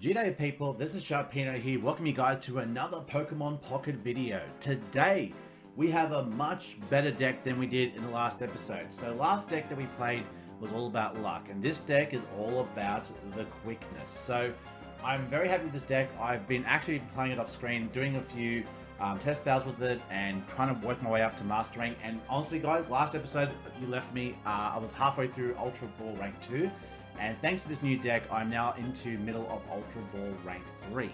G'day people, this is Sharpino here, welcome you guys to another Pokemon Pocket video. Today, we have a much better deck than we did in the last episode. So last deck that we played was all about luck, and this deck is all about the quickness. So I'm very happy with this deck. I've been actually playing it off screen, doing a few test battles with it, and trying to work my way up to mastering. And honestly guys, last episode you left me, I was halfway through Ultra Ball Rank 2. And thanks to this new deck, I'm now into middle of Ultra Ball Rank 3.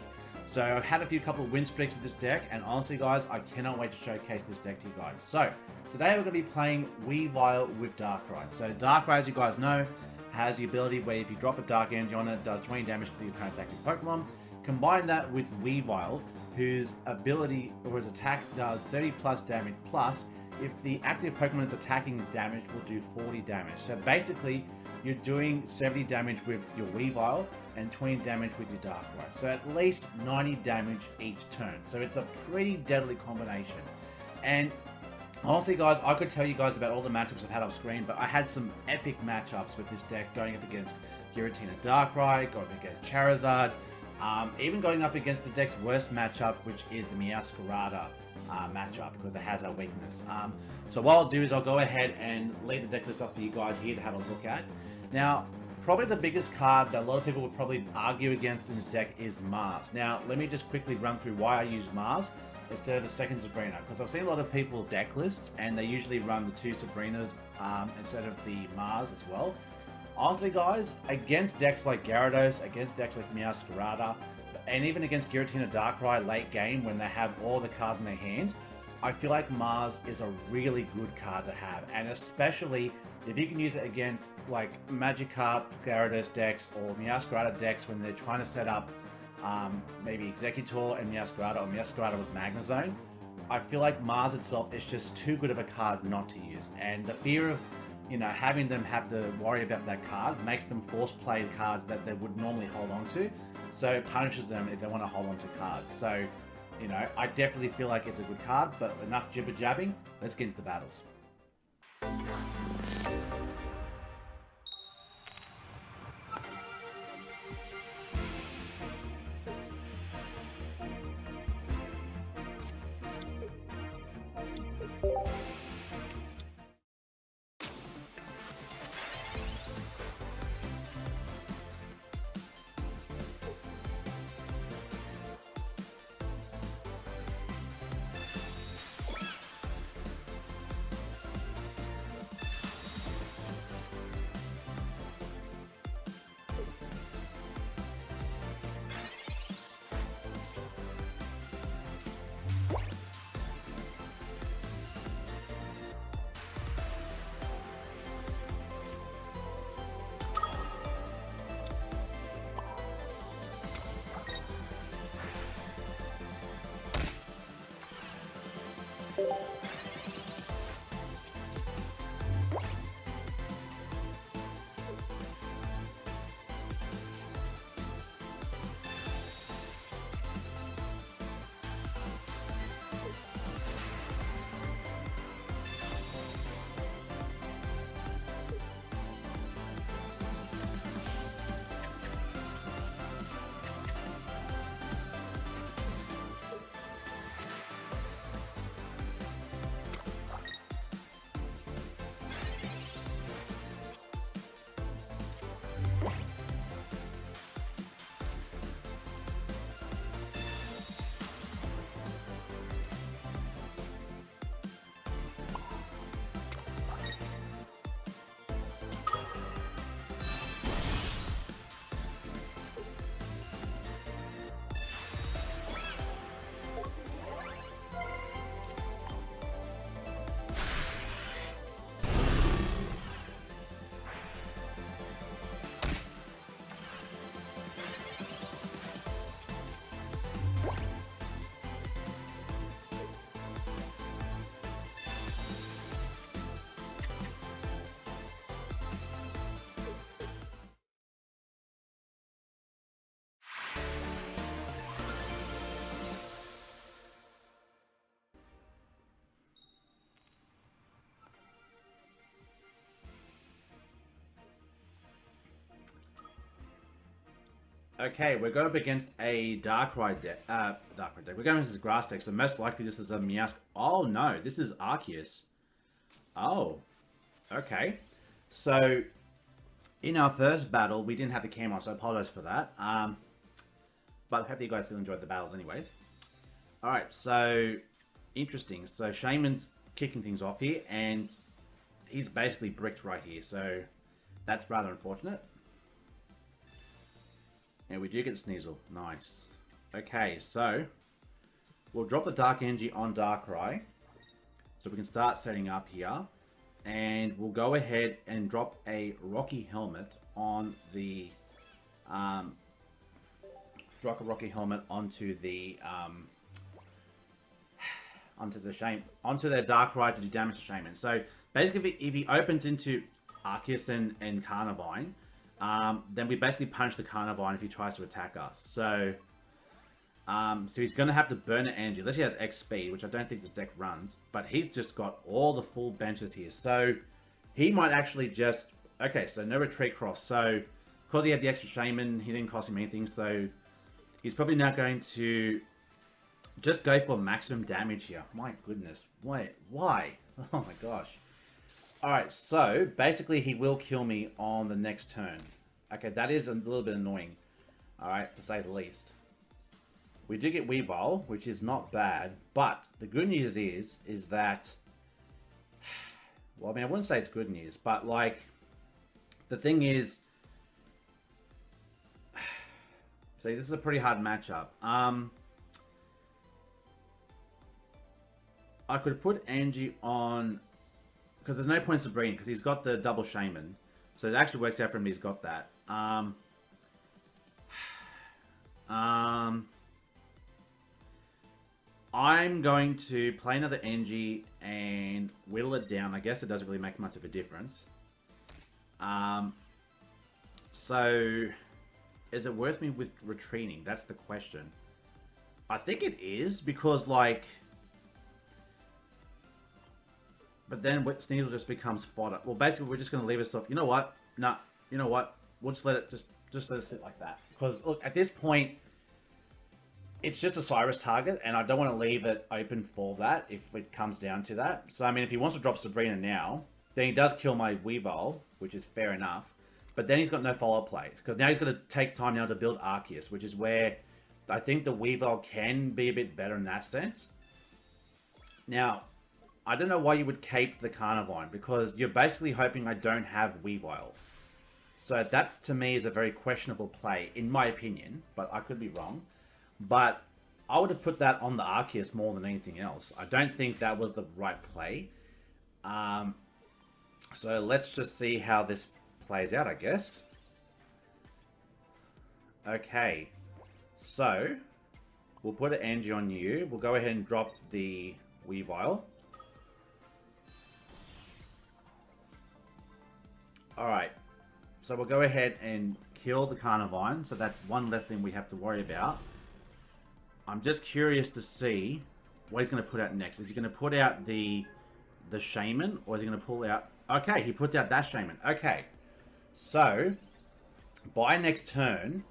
So I've had a couple of win streaks with this deck, and honestly guys, I cannot wait to showcase this deck to you guys. So today we're going to be playing Weavile with Darkrai. So Darkrai, as you guys know, has the ability where if you drop a Dark Energy on it, it does 20 damage to your opponent's active Pokemon. Combine that with Weavile, whose ability or his attack does 30 plus damage, plus if the active Pokemon it's attacking is damaged, will do 40 damage. So basically, you're doing 70 damage with your Weavile and 20 damage with your Darkrai. So at least 90 damage each turn. So it's a pretty deadly combination. And honestly guys, I could tell you guys about all the matchups I've had off screen, but I had some epic matchups with this deck going up against Giratina Darkrai, going up against Charizard, even going up against the deck's worst matchup, which is the Meowscarada matchup, because it has a weakness. So what I'll do is I'll go ahead and leave the deck list up for you guys here to have a look at. Now, probably the biggest card that a lot of people would probably argue against in this deck is Mars. Now, let me just quickly run through why I use Mars instead of the second Sabrina, because I've seen a lot of people's deck lists and they usually run the two Sabrinas instead of the Mars as well. Honestly guys, against decks like Gyarados, against decks like Meowscarada, and even against Giratina Darkrai late game when they have all the cards in their hand, I feel like Mars is a really good card to have, and especially if you can use it against like Magikarp, Gyarados decks or Meowscarada decks when they're trying to set up maybe Executor and Meowscarada, or Meowscarada with Magnezone. I feel like Mars itself is just too good of a card not to use, and the fear of having them have to worry about that card makes them force play cards that they would normally hold on to, so it punishes them if they want to hold on to cards. So I definitely feel like it's a good card, but enough jibber jabbing, let's get into the battles. Okay, we're going up against a Darkrai deck. We're going against a grass deck, so most likely this is a Meowscarada. Oh no, this is Arceus. Oh, okay. So, in our first battle, we didn't have the camera, so I apologize for that. But hopefully you guys still enjoyed the battles anyways. Alright, so, interesting. So, Shaman's kicking things off here, and he's basically bricked right here, so that's rather unfortunate. And we do get Sneasel. Nice. Okay, so we'll drop the Dark Energy on Darkrai. So we can start setting up here. And we'll go ahead and drop a Rocky Helmet on the... drop a Rocky Helmet onto the... onto their Darkrai to do damage to Shaman. So basically if he opens into Arceus and Carnivine, then we basically punch the Carnivine if he tries to attack us. So, so he's going to have to burn an energy. Unless he has X speed, which I don't think this deck runs. But he's just got all the full benches here. So, he might actually just... Okay, so no retreat cross. So, because he had the extra Shaman, he didn't cost him anything. So, he's probably now going to just go for maximum damage here. My goodness. Wait, why? Oh my gosh. Alright, so basically he will kill me on the next turn. Okay, that is a little bit annoying. Alright, to say the least. We do get Weavile, which is not bad, but the good news is that... Well, I mean, I wouldn't say it's good news, but like... The thing is... See, this is a pretty hard matchup. I could put Angie on... Because there's no point in Sabrina, because he's got the double Shaman. So it actually works out for him, he's got that. I'm going to play another Engie and whittle it down. I guess it doesn't really make much of a difference. So, is it worth me with retreating? That's the question. I think it is, because like... But then Sneasel just becomes fodder. Well, basically, we're just going to leave ourselves... You know what? Nah, you know what? We'll just let it just let it sit like that. Because, look, at this point, it's just a Cyrus target, and I don't want to leave it open for that if it comes down to that. So, I mean, if he wants to drop Sabrina now, then he does kill my Weavile, which is fair enough. But then he's got no follow-up play. Because now he's going to take time now to build Arceus, which is where I think the Weavile can be a bit better in that sense. Now... I don't know why you would cape the Carnivine, because you're basically hoping I don't have Weavile. So that, to me, is a very questionable play, in my opinion, but I could be wrong. But I would have put that on the Arceus more than anything else. I don't think that was the right play. So let's just see how this plays out, I guess. Okay, so we'll put an Angie on you. We'll go ahead and drop the Weavile. Alright, so we'll go ahead and kill the Carnivine, so that's one less thing we have to worry about. I'm just curious to see what he's going to put out next. Is he going to put out the Shaman, or is he going to pull out... Okay, he puts out that Shaman. Okay, so by next turn,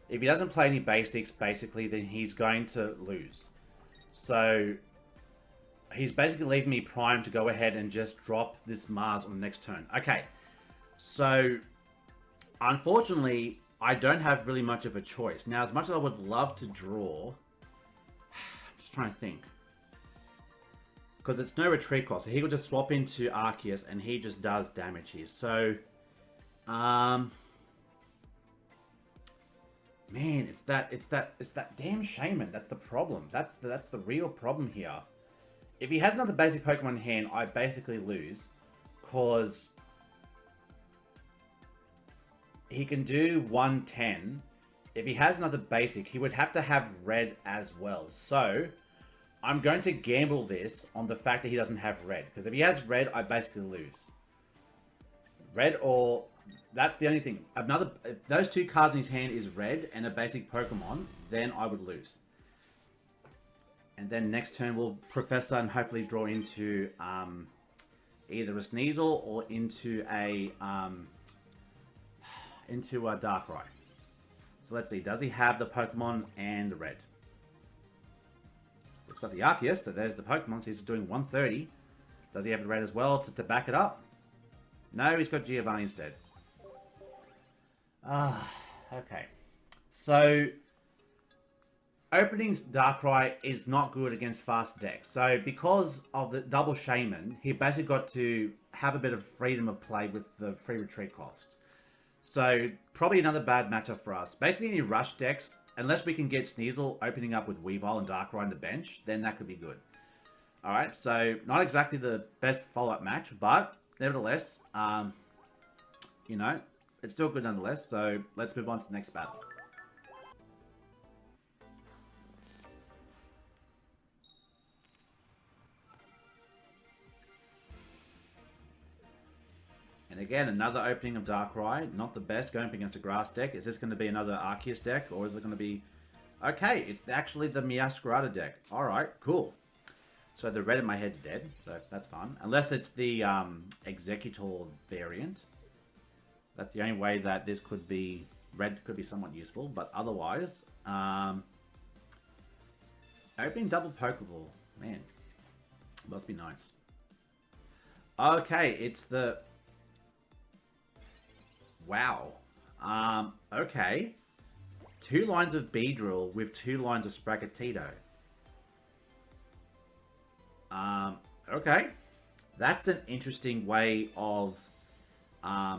if he doesn't play any basics, basically, then he's going to lose. So he's basically leaving me primed to go ahead and just drop this Mars on the next turn. Okay. So, unfortunately, I don't have really much of a choice. Now, as much as I would love to draw, I'm just trying to think. Because it's no retreat cost. So he will just swap into Arceus and he just does damage here. So, man, it's that damn Shaman. That's the problem. That's the real problem here. If he has another basic Pokemon in hand, I basically lose. Because he can do 110. If he has another basic, he would have to have red as well. So, I'm going to gamble this on the fact that he doesn't have red. Because if he has red, I basically lose. Red or... That's the only thing. If those two cards in his hand is red and a basic Pokemon, then I would lose. And then next turn we'll Professor and hopefully draw into either a Sneasel or into a Darkrai. So let's see, does he have the Pokemon and the red? It's got the Arceus, so there's the Pokemon, so he's doing 130. Does he have the red as well to back it up? No, he's got Giovanni instead. Okay. So, opening Darkrai is not good against fast decks. So, because of the double Shaman, he basically got to have a bit of freedom of play with the free retreat cost. So, probably another bad matchup for us. Basically, any rush decks, unless we can get Sneasel opening up with Weavile and Darkrai on the bench, then that could be good. Alright, so not exactly the best follow-up match, but nevertheless, you know, it's still good nonetheless. So, let's move on to the next battle. And again, another opening of Darkrai. Not the best going up against a grass deck. Is this going to be another Arceus deck? Or is it going to be... Okay, it's actually the Meowscarada deck. Alright, cool. So the red in my head's dead. So that's fun. Unless it's the Executor variant. That's the only way that this could be... Red could be somewhat useful. But otherwise... opening double Pokeball. Man. Must be nice. Okay, it's the... Wow. Okay. 2 lines of Beedrill with 2 lines of Sprigatito. Okay. That's an interesting way of... I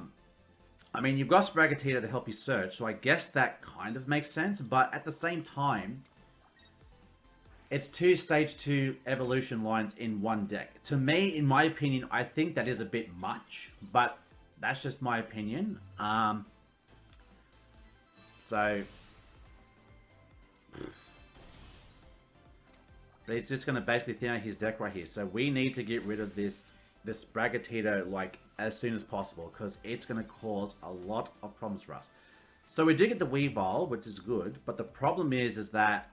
mean, you've got Sprigatito to help you search, so I guess that kind of makes sense, but at the same time, it's 2 stage 2 evolution lines in one deck. To me, in my opinion, I think that is a bit much, but... That's just my opinion. So... But he's just going to basically thin out his deck right here. So we need to get rid of this Sprigatito, like, as soon as possible. Because it's going to cause a lot of problems for us. So we do get the Weavile, which is good. But the problem is that...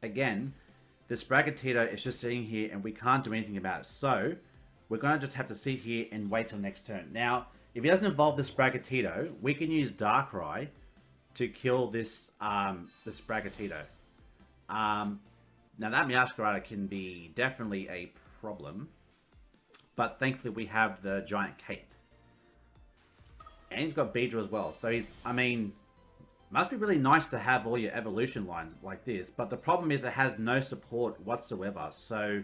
Again, the Sprigatito is just sitting here and we can't do anything about it. So... We're going to just have to sit here and wait till next turn. Now, if he doesn't involve the Sprigatito, we can use Darkrai to kill this the Sprigatito. Now, that Meowscarada can be definitely a problem. But thankfully, we have the Giant Cape. And he's got Beedrill as well. So, he's, I mean, must be really nice to have all your evolution lines like this. But the problem is it has no support whatsoever. So,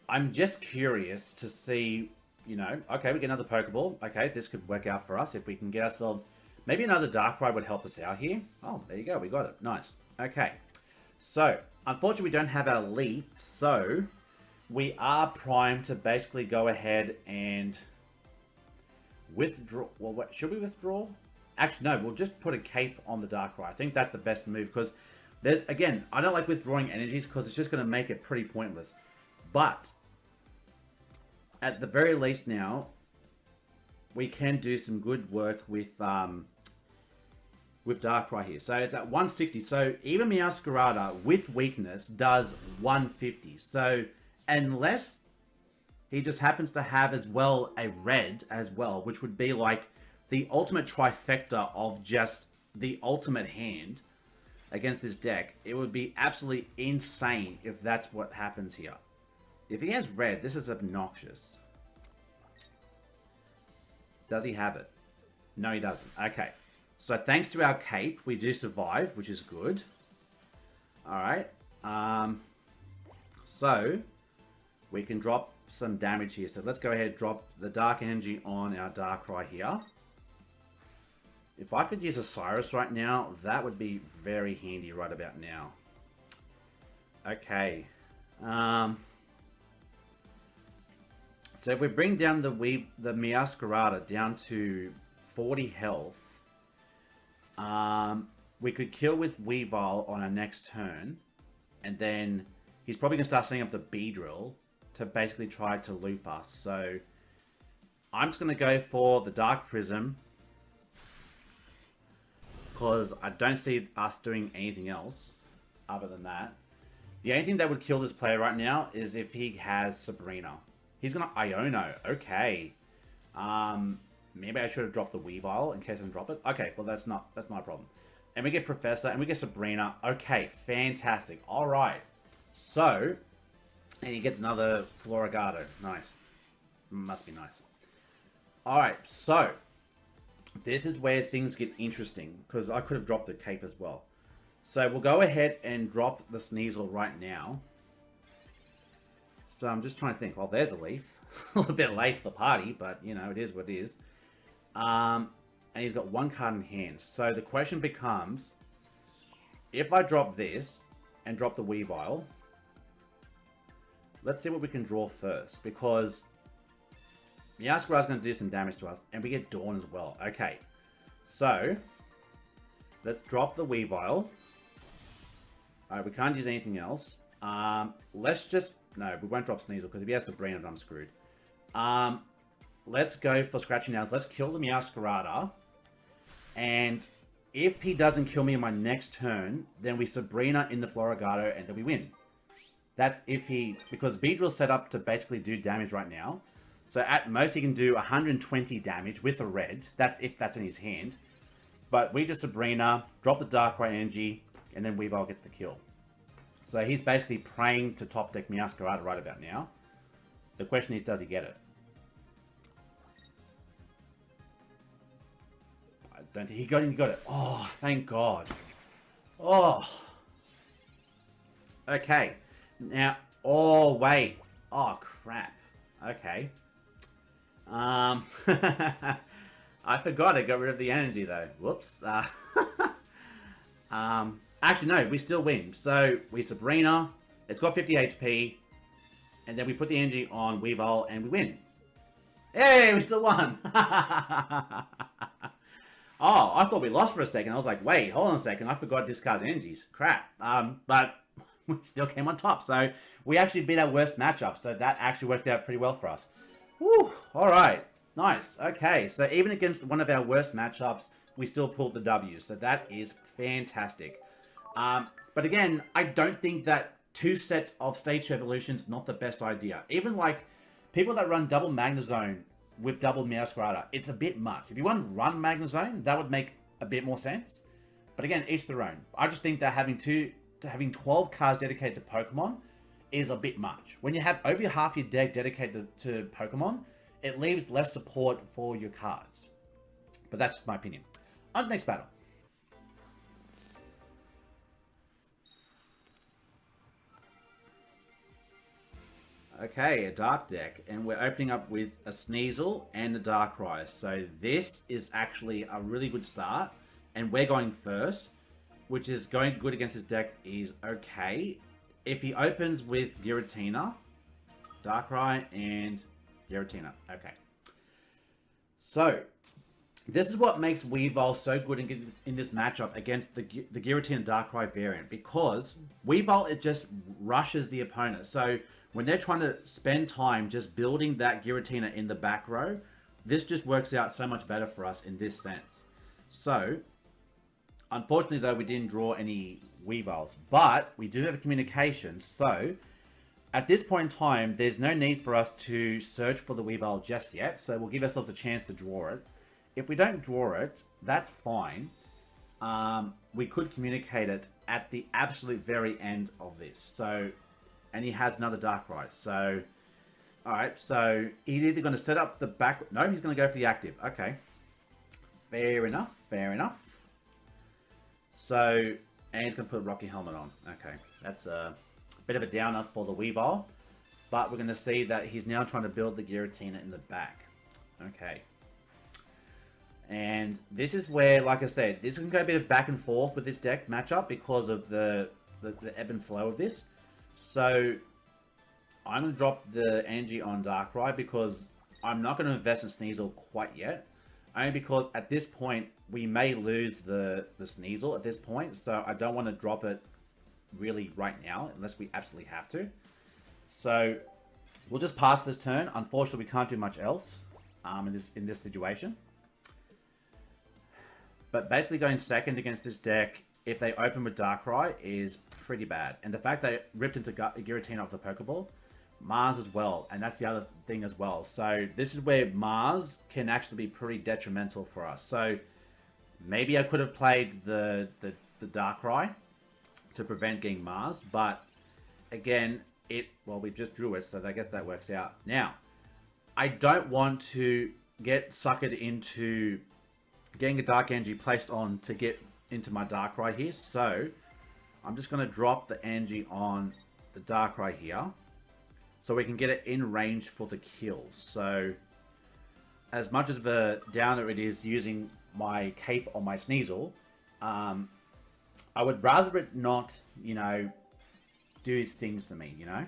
I'm just curious to see, you know, okay, we get another Pokeball. Okay, this could work out for us if we can get ourselves... Maybe another Darkrai would help us out here. Oh, there you go, we got it. Nice. Okay, so, unfortunately we don't have our Leaf, so we are primed to basically go ahead and withdraw... Well, what, should we withdraw? Actually, no, we'll just put a Cape on the Darkrai. I think that's the best move, because, again, I don't like withdrawing energies, because it's just going to make it pretty pointless. But, at the very least now, we can do some good work with Darkrai here. So it's at 160. So even Meowscarada with weakness does 150. So unless he just happens to have as well a red as well, which would be like the ultimate trifecta of just the ultimate hand against this deck, it would be absolutely insane if that's what happens here. If he has red, this is obnoxious. Does he have it? No, he doesn't. Okay. So thanks to our cape, we do survive, which is good. Alright. So, we can drop some damage here. So let's go ahead and drop the Dark Energy on our Darkrai here. If I could use a Cyrus right now, that would be very handy right about now. Okay. So if we bring down the Meowscarada down to 40 health, we could kill with Weavile on our next turn, and then he's probably going to start setting up the Beedrill to basically try to loop us. So I'm just going to go for the Dark Prism, because I don't see us doing anything else other than that. The only thing that would kill this player right now is if he has Sabrina. He's going to Iono. Okay. Maybe I should have dropped the Weavile in case I didn't drop it. Okay, well that's not a problem. And we get Professor, and we get Sabrina. Okay, fantastic. All right. So, and he gets another Floragato. Nice. Must be nice. All right, so this is where things get interesting because I could have dropped the Cape as well. So we'll go ahead and drop the Sneasel right now. So I'm just trying to think. Well, there's a leaf. A little bit late to the party, but you know, it is what it is. And he's got one card in hand. So the question becomes, if I drop this and drop the Weavile, let's see what we can draw first, because Meowscarada is going to do some damage to us, and we get Dawn as well. Okay, so let's drop the Weavile. Alright, we can't use anything else. Let's just... No, we won't drop Sneasel, because if he has Sabrina, I'm screwed. Let's go for Scratching Nails. Let's kill the Meowscarada. And if he doesn't kill me in my next turn, then we Sabrina in the Floragato, and then we win. That's if he... Because Beedrill's set up to basically do damage right now. So at most he can do 120 damage with a red. That's if that's in his hand. But we just Sabrina, drop the Darkrai energy, and then Weavile gets the kill. So he's basically praying to top deck Meowscarada right about now. The question is, does he get it? I don't think he got it. Oh, thank God. Oh. Okay. Now, oh, wait. Oh, crap. Okay. I forgot I got rid of the energy, though. Whoops. Actually, no, we still win. So, we Sabrina. It's got 50 HP. And then we put the energy on Weavile, and we win. Hey, we still won. Oh, I thought we lost for a second. I was like, wait, hold on a second. I forgot this card's energies. Crap. But we still came on top. So, we actually beat our worst matchup. So, that actually worked out pretty well for us. Woo, all right. Nice. Okay, so even against one of our worst matchups, we still pulled the W. So, that is fantastic. But again, I don't think that 2 sets of stage evolutions not the best idea. Even like people that run double Magnezone with double Meowscarada, it's a bit much. If you want to run Magnezone, that would make a bit more sense. But again, each their own. I just think that having 12 cards dedicated to Pokemon is a bit much. When you have over half your deck dedicated to Pokemon, it leaves less support for your cards. But that's just my opinion. On to the next battle. Okay, a Dark deck, and we're opening up with a Sneasel and a Darkrai. So this is actually a really good start, and we're going first, which is going good against his deck is okay. If he opens with Giratina, Darkrai, and Giratina. Okay. So, this is what makes Weavile so good in this matchup against the Giratina Darkrai variant, because Weavile, it just rushes the opponent. So, when they're trying to spend time just building that Giratina in the back row, this just works out so much better for us in this sense. So, unfortunately though, we didn't draw any Weaviles, but we do have a communication. So, at this point in time, there's no need for us to search for the Weavile just yet. So, we'll give ourselves a chance to draw it. If we don't draw it, that's fine. We could communicate it at the absolute very end of this. So, and he has another Darkrai. So, alright, so he's either going to set up the back... No, he's going to go for the active. Okay. Fair enough, fair enough. So, and he's going to put a Rocky Helmet on. Okay, that's a bit of a downer for the Weavile. But we're going to see that he's now trying to build the Giratina in the back. Okay. And this is where, like I said, this can go a bit of back and forth with this deck matchup because of the ebb and flow of this. So, I'm going to drop the energy on Darkrai because I'm not going to invest in Sneasel quite yet. Only because at this point, we may lose the Sneasel at this point. So, I don't want to drop it really right now unless we absolutely have to. So, we'll just pass this turn. Unfortunately, we can't do much else in this situation. But basically going second against this deck, if they open with Darkrai, is pretty bad. And the fact they ripped into Giratina off the Pokeball Mars as well, and that's the other thing as well. So this is where Mars can actually be pretty detrimental for us. So maybe I could have played the Darkrai to prevent getting Mars, but again, well, we just drew it, so I guess that works out. Now, I don't want to get suckered into getting a Dark Energy placed on to get into my Darkrai here, so I'm just going to drop the energy on the Darkrai here, so we can get it in range for the kill. So, as much as the downer it is using my cape on my Sneasel, I would rather it not, you know, do its things to me, you know?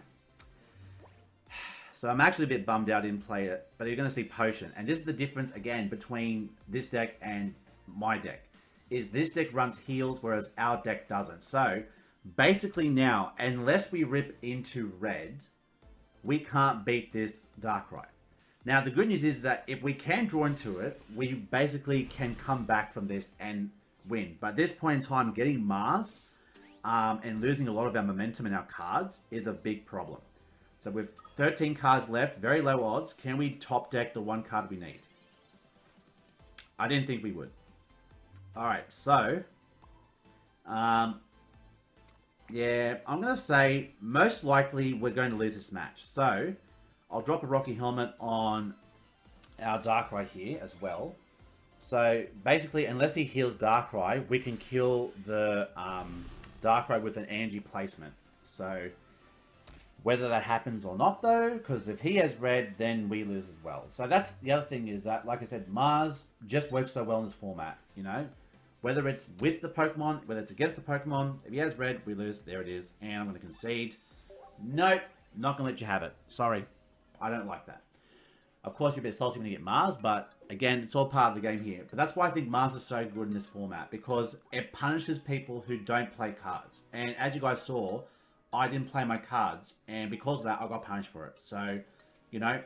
So I'm actually a bit bummed out I didn't play it, but you're going to see Potion. And this is the difference, again, between this deck and my deck. Is this deck runs heals, whereas our deck doesn't. So, basically now, unless we rip into red, we can't beat this Darkrai. Now, the good news is that if we can draw into it, we basically can come back from this and win. But at this point in time, getting Mars and losing a lot of our momentum in our cards is a big problem. So with 13 cards left, very low odds, can we top deck the one card we need? I didn't think we would. Alright, so yeah, I'm going to say most likely we're going to lose this match. So I'll drop a Rocky Helmet on our Darkrai here as well. So basically, unless he heals Darkrai, we can kill the Darkrai with an energy placement. So whether that happens or not though, because if he has red, then we lose as well. So that's the other thing, is that, like I said, Mars just works so well in this format, you know? Whether it's with the Pokemon, whether it's against the Pokemon, if he has red, we lose. There it is. And I'm going to concede. Nope, not going to let you have it. Sorry, I don't like that. Of course, you're a bit salty when you get Mars, but again, it's all part of the game here. But that's why I think Mars is so good in this format, because it punishes people who don't play cards. And as you guys saw, I didn't play my cards, and because of that, I got punished for it. So, you know,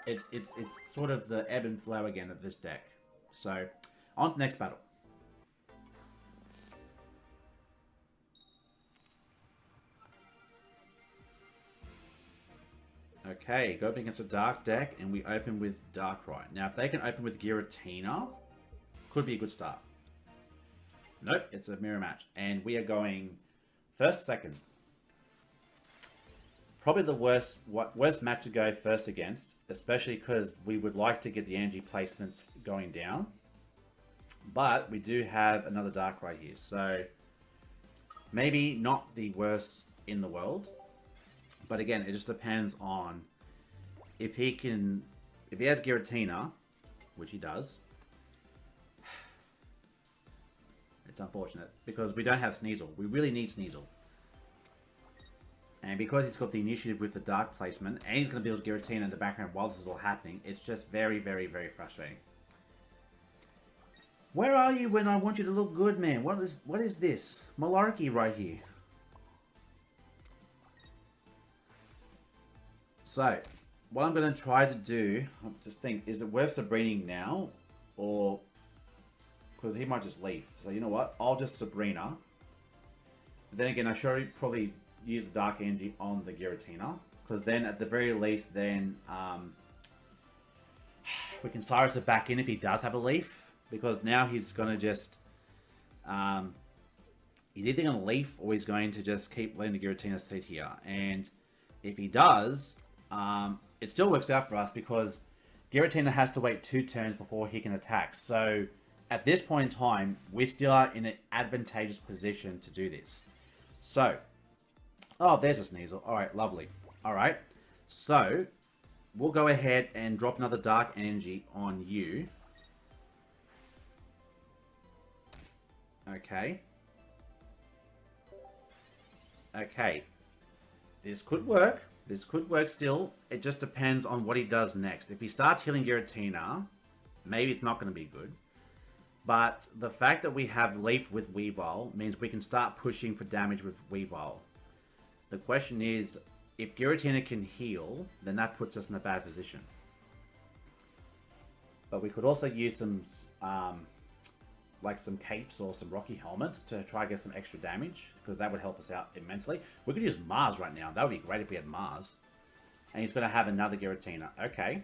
it's sort of the ebb and flow again of this deck. So, on to the next battle. Okay, go up against a dark deck, and we open with Darkrai. Now, if they can open with Giratina, could be a good start. Nope, it's a mirror match. And we are going first, second. Probably the worst match to go first against, especially because we would like to get the energy placements going down. But we do have another Darkrai here, so maybe not the worst in the world. But again, it just depends on if he has Giratina, which he does. It's unfortunate because we don't have Sneasel. We really need Sneasel. And because he's got the initiative with the dark placement, and he's going to build Giratina in the background while this is all happening, it's just very, very, very frustrating. Where are you when I want you to look good, man? What is this? Malarkey right here. So, what I'm going to try to do, I just think, is it worth Sabrinaing now? Or, because he might just leave. So, you know what? I'll just Sabrina. But then again, I should probably use the Dark Energy on the Giratina. Because then, at the very least, then we can Cyrus it back in if he does have a leaf. Because now he's going to just... he's either going to leaf or he's going to just keep letting the Giratina sit here. And if he does... it still works out for us because Giratina has to wait 2 turns before he can attack. So at this point in time, we still are in an advantageous position to do this. So, oh, there's a Sneasel. All right, lovely. All right, so we'll go ahead and drop another Dark Energy on you. Okay. Okay. This could work. This could work still. It just depends on what he does next. If he starts healing Giratina, maybe it's not going to be good. But the fact that we have Leaf with Weavile means we can start pushing for damage with Weavile. The question is, if Giratina can heal, then that puts us in a bad position. But we could also use some, like some capes or some Rocky Helmets to try to get some extra damage, because that would help us out immensely. We could use Mars right now. That would be great if we had Mars. And he's going to have another Giratina. Okay.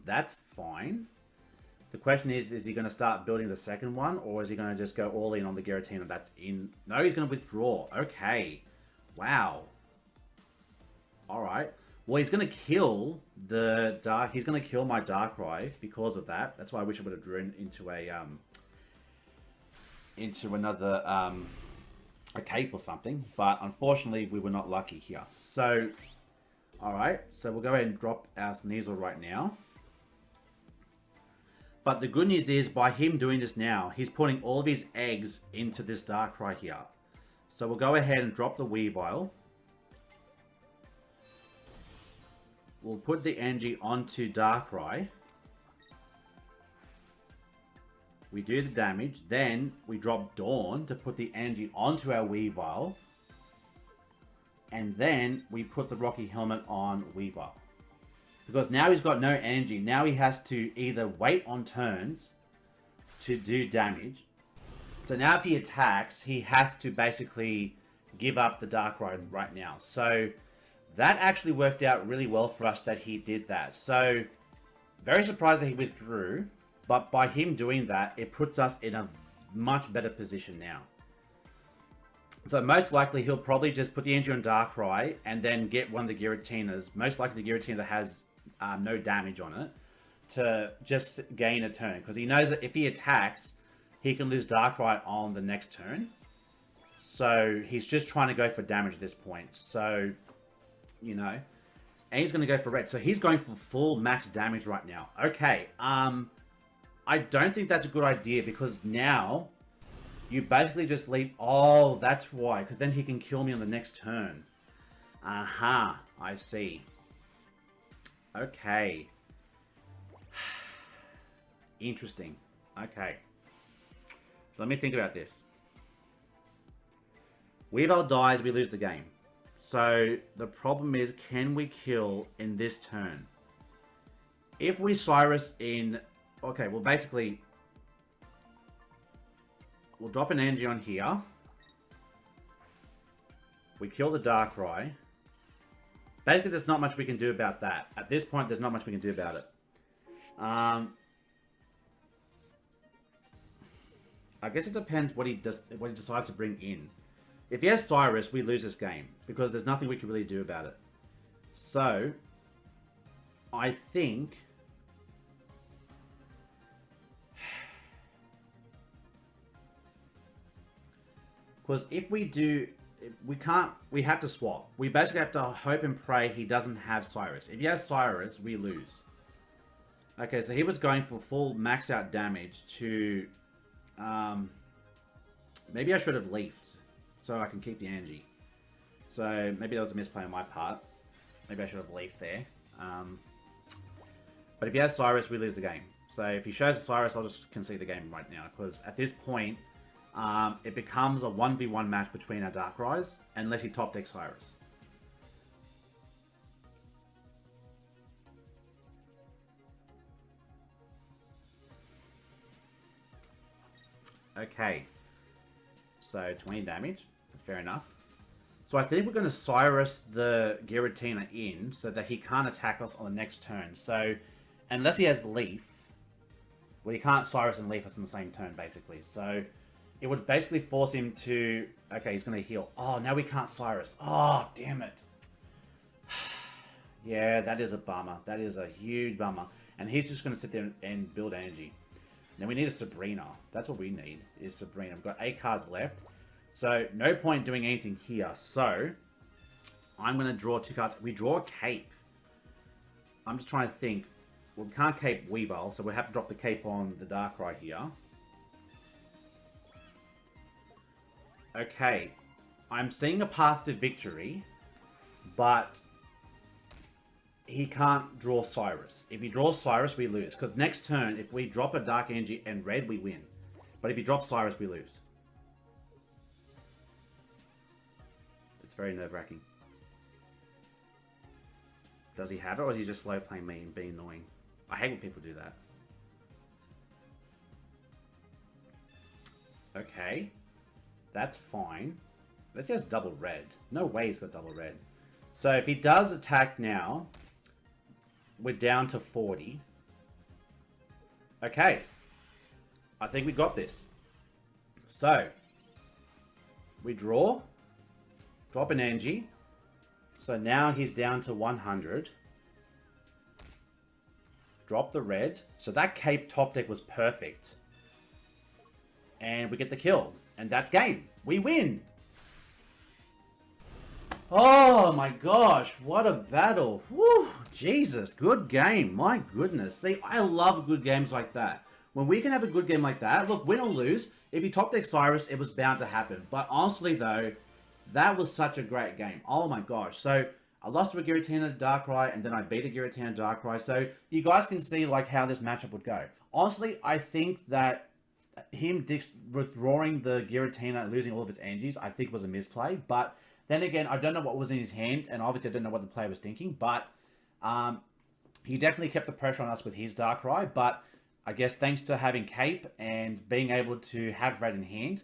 That's fine. The question is he going to start building the second one, or is he going to just go all in on the Giratina that's in? No, he's going to withdraw. Okay. Wow. Alright. Well, he's going to kill the Dark... He's going to kill my Darkrai because of that. That's why I wish I would have drawn into a... into another... a cape or something. But unfortunately, we were not lucky here. So... Alright. So we'll go ahead and drop our Sneasel right now. But the good news is, by him doing this now, he's putting all of his eggs into this Darkrai here. So we'll go ahead and drop the Weavile. We'll put the energy onto Darkrai. We do the damage. Then we drop Dawn to put the energy onto our Weavile. And then we put the Rocky Helmet on Weavile. Because now he's got no energy. Now he has to either wait on turns to do damage. So now if he attacks, he has to basically give up the Darkrai right now. So that actually worked out really well for us that he did that. So very surprised that he withdrew. But by him doing that, it puts us in a much better position now. So most likely he'll probably just put the energy on Darkrai and then get one of the Giratinas. Most likely the Giratina that has no damage on it, to just gain a turn, because he knows that if he attacks, he can lose Darkrai on the next turn. So he's just trying to go for damage at this point. So, you know, and he's going to go for red. So he's going for full max damage right now. Okay, I don't think that's a good idea, because now you basically just leave... Oh, that's why, because then he can kill me on the next turn. Aha, I see. Okay. Interesting. Okay. So let me think about this. Weavile dies, we lose the game. So the problem is, can we kill in this turn? If we Cyrus in... Okay, well basically... We'll drop an energy on here. We kill the Darkrai. Basically, there's not much we can do about that. At this point, there's not much we can do about it. I guess it depends what he decides to bring in. If he has Cyrus, we lose this game, because there's nothing we can really do about it. So, I think... Because if we do... We can't... We have to swap. We basically have to hope and pray he doesn't have Cyrus. If he has Cyrus, we lose. Okay, so he was going for full max out damage to... maybe I should have leafed, so I can keep the energy. So maybe that was a misplay on my part. Maybe I should have leafed there. But if he has Cyrus, we lose the game. So if he shows Cyrus, I'll just concede the game right now. Because at this point... it becomes a 1v1 match between our Darkrai's, unless he top decks Cyrus. Okay. So 20 damage. Fair enough. So I think we're going to Cyrus the Giratina in, so that he can't attack us on the next turn. So, unless he has Leaf, well, he can't Cyrus and Leaf us in the same turn, basically. So... It would basically force him to... Okay, he's going to heal. Oh, now we can't Cyrus. Oh, damn it. Yeah, that is a bummer. That is a huge bummer. And he's just going to sit there and build energy. Now we need a Sabrina. That's what we need, is Sabrina. We've got 8 cards left. So, no point doing anything here. So, I'm going to draw 2 cards. We draw a Cape. I'm just trying to think. Well, we can't Cape Weavile, so we'll have to drop the Cape on the Darkrai here. Okay, I'm seeing a path to victory, but he can't draw Cyrus. If he draws Cyrus, we lose. Because next turn, if we drop a Dark Energy and red, we win. But if he drops Cyrus, we lose. It's very nerve-wracking. Does he have it, or is he just slow playing me and being annoying? I hate when people do that. Okay. That's fine. Unless he has double red. No way he's got double red. So if he does attack now, we're down to 40. Okay. I think we got this. So, we draw. Drop an Angie. So now he's down to 100. Drop the red. So that cape top deck was perfect. And we get the kill. And that's game. We win. Oh my gosh, what a battle. Woo, Jesus, good game. My goodness. See, I love good games like that. When we can have a good game like that, look, win or lose, if you top deck Cyrus, it was bound to happen. But honestly though, that was such a great game. Oh my gosh. So I lost to a Giratina Darkrai, and then I beat a Giratina Darkrai. So you guys can see like how this matchup would go. Honestly, I think that him withdrawing the Giratina and losing all of its Angies, I think was a misplay. But then again, I don't know what was in his hand, and obviously I don't know what the player was thinking. But he definitely kept the pressure on us with his Darkrai. But I guess thanks to having Cape and being able to have red in hand,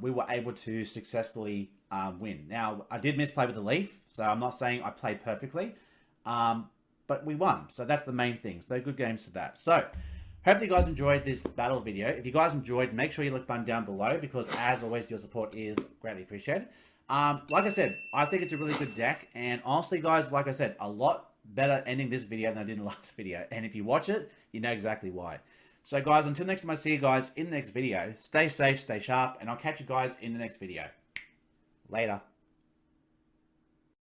we were able to successfully win. Now, I did misplay with the Leaf, so I'm not saying I played perfectly, but we won. So that's the main thing. So good games to that. So hope you guys enjoyed this battle video. If you guys enjoyed, make sure you look button down below, because as always, your support is greatly appreciated. Like I said, I think it's a really good deck, and honestly guys, like I said, a lot better ending this video than I did in the last video, and if you watch it, you know exactly why. So guys, until next time I see you guys in the next video, stay safe, stay sharp, and I'll catch you guys in the next video. Later.